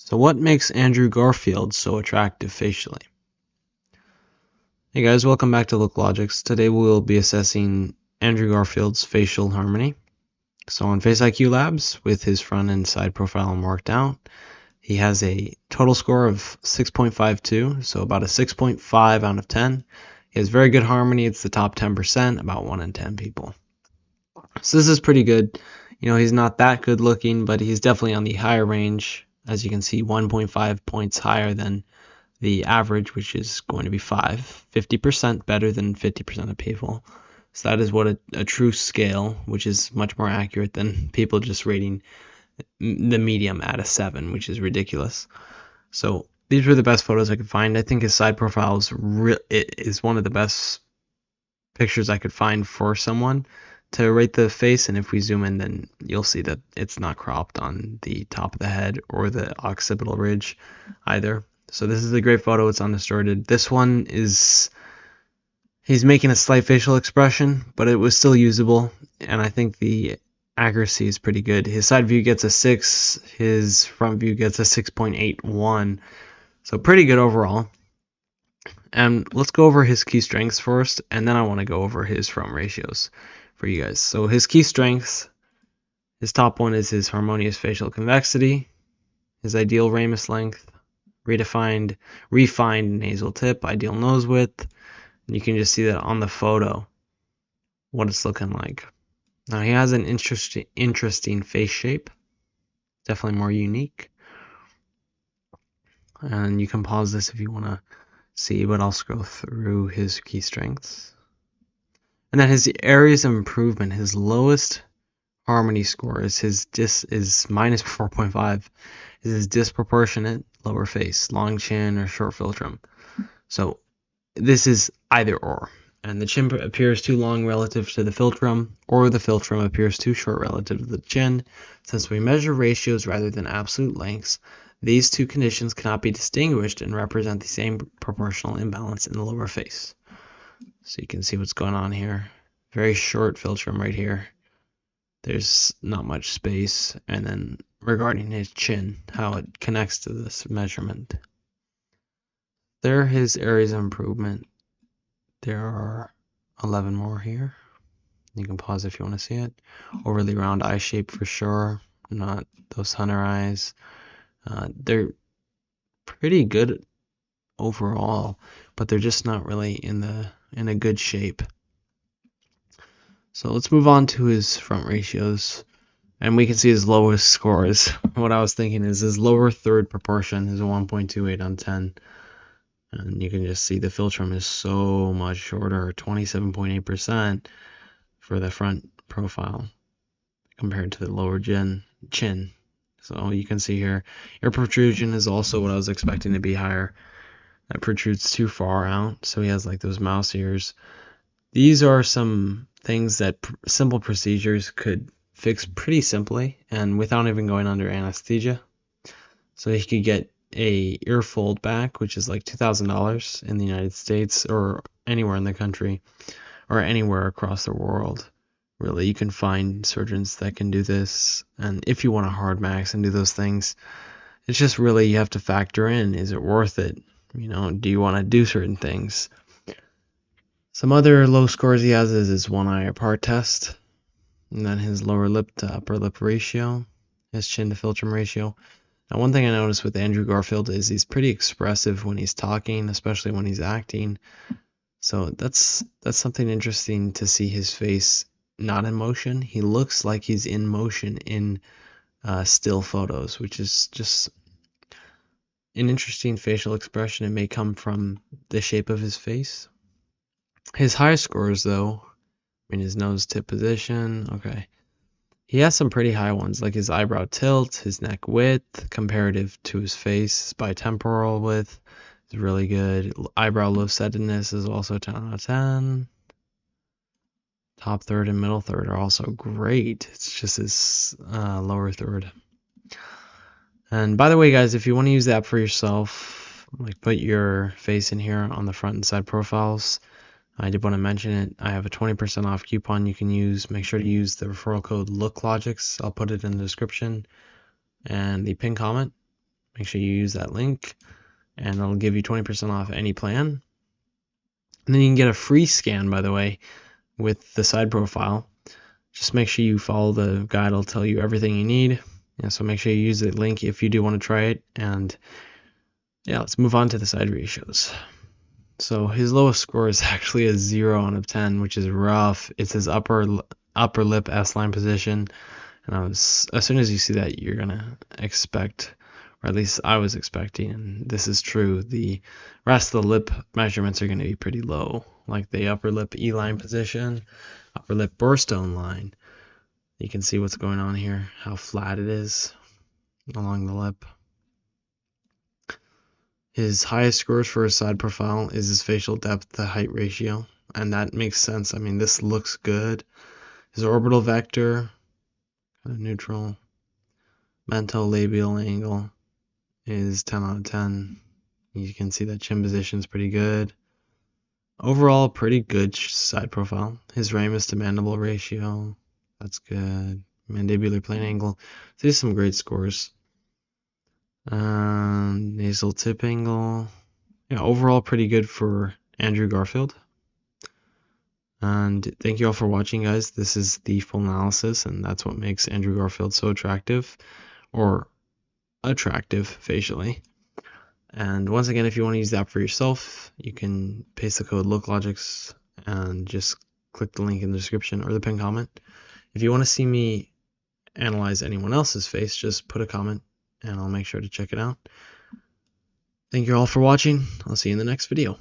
So what makes Andrew Garfield so attractive facially? Hey guys, welcome back to LookLogix. Today we'll be assessing Andrew Garfield's facial harmony. So on faceiq Labs, with his front and side profile marked out, he has a total score of 6.52, so about a 6.5 out of 10. He has very good harmony. It's the top 10%, about 1 in 10 people. So this is pretty good. You know, he's not that good looking, but he's definitely on the higher range. As you can see, 1.5 points higher than the average, which is going to be 5. 50% better than 50% of people. So that is what a true scale, which is much more accurate than people just rating the medium at a 7, which is ridiculous. So these were the best photos I could find. I think his side profile is one of the best pictures I could find for someone to rate the face, and if we zoom in, then you'll see that it's not cropped on the top of the head or the occipital ridge either. So this is a great photo. It's undistorted. This one is, he's making a slight facial expression, but it was still usable, and I think the accuracy is pretty good. His side view gets a 6, his front view gets a 6.81, so pretty good overall. And let's go over his key strengths first, and then I want to go over his front ratios for you guys. So his key strengths, his top one is his harmonious facial convexity, his ideal ramus length, refined nasal tip, ideal nose width. And you can just see that on the photo, what it's looking like. Now he has an interesting face shape, definitely more unique. And you can pause this if you want to see, but I'll scroll through his key strengths. And then his areas of improvement, his lowest harmony score is is minus 4.5, is his disproportionate lower face, long chin or short philtrum. So this is either or, and the chin appears too long relative to the philtrum, or the philtrum appears too short relative to the chin. Since we measure ratios rather than absolute lengths, these two conditions cannot be distinguished and represent the same proportional imbalance in the lower face. So you can see what's going on here. Very short philtrum right here. There's not much space. And then regarding his chin, how it connects to this measurement. There are his areas of improvement. There are 11 more here. You can pause if you want to see it. Overly round eye shape for sure. Not those hunter eyes. They're pretty good overall, but they're just not really in a good shape. So let's move on to his front ratios, and we can see his lowest scores. What I was thinking is his lower third proportion is a 1.28 on 10, and you can just see the philtrum is so much shorter, 27.8% for the front profile compared to the lower chin. So you can see here, ear protrusion is also what I was expecting to be higher. That protrudes too far out, so he has like those mouse ears. These are some things that simple procedures could fix pretty simply and without even going under anesthesia. So he could get a ear fold back, which is like $2,000 in the United States or anywhere in the country or anywhere across the world. Really, you can find surgeons that can do this, and if you want to hard max and do those things, it's just really you have to factor in, is it worth it? You know, do you want to do certain things? Some other low scores he has is his one eye apart test, and then his lower lip to upper lip ratio, his chin to philtrum ratio. Now, one thing I noticed with Andrew Garfield is he's pretty expressive when he's talking, especially when he's acting. So that's something interesting to see his face not in motion. He looks like he's in motion in still photos, which is just an interesting facial expression. It may come from the shape of his face. His high scores, though, I mean, his nose tip position, okay. He has some pretty high ones, like his eyebrow tilt, his neck width, comparative to his face. His bitemporal width is really good. Eyebrow low-settedness is also 10 out of 10. Top third and middle third are also great. It's just his lower third. And by the way, guys, if you want to use the app for yourself, like put your face in here on the front and side profiles, I did want to mention it. I have a 20% off coupon you can use. Make sure to use the referral code LookLogix. I'll put it in the description and the pinned comment. make sure you use that link, and it'll give you 20% off any plan. And then you can get a free scan, by the way, with the side profile. Just make sure you follow the guide. It'll tell you everything you need. Yeah, so make sure you use the link if you do want to try it. And yeah, let's move on to the side ratios. So his lowest score is actually a 0 out of 10, which is rough. It's his upper lip S-line position. And as soon as you see that, you're gonna expect, or at least I was expecting, and this is true, the rest of the lip measurements are gonna be pretty low, like the upper lip E-line position, upper lip birthstone line. You can see what's going on here, how flat it is along the lip. His highest scores for his side profile is his facial depth to height ratio, and that makes sense. I mean, this looks good. His orbital vector, kind of neutral. Mentolabial angle is 10 out of 10. You can see that chin position is pretty good. Overall, pretty good side profile. His ramus to mandible ratio, that's good. Mandibular plane angle, these are some great scores. Nasal tip angle, yeah, overall pretty good for Andrew Garfield. And thank you all for watching, guys. This is the full analysis, and that's what makes Andrew Garfield so attractive, or attractive facially. And once again, if you want to use the app for yourself, you can paste the code LookLogix and just click the link in the description or the pinned comment. If you want to see me analyze anyone else's face, just put a comment and I'll make sure to check it out. Thank you all for watching. I'll see you in the next video.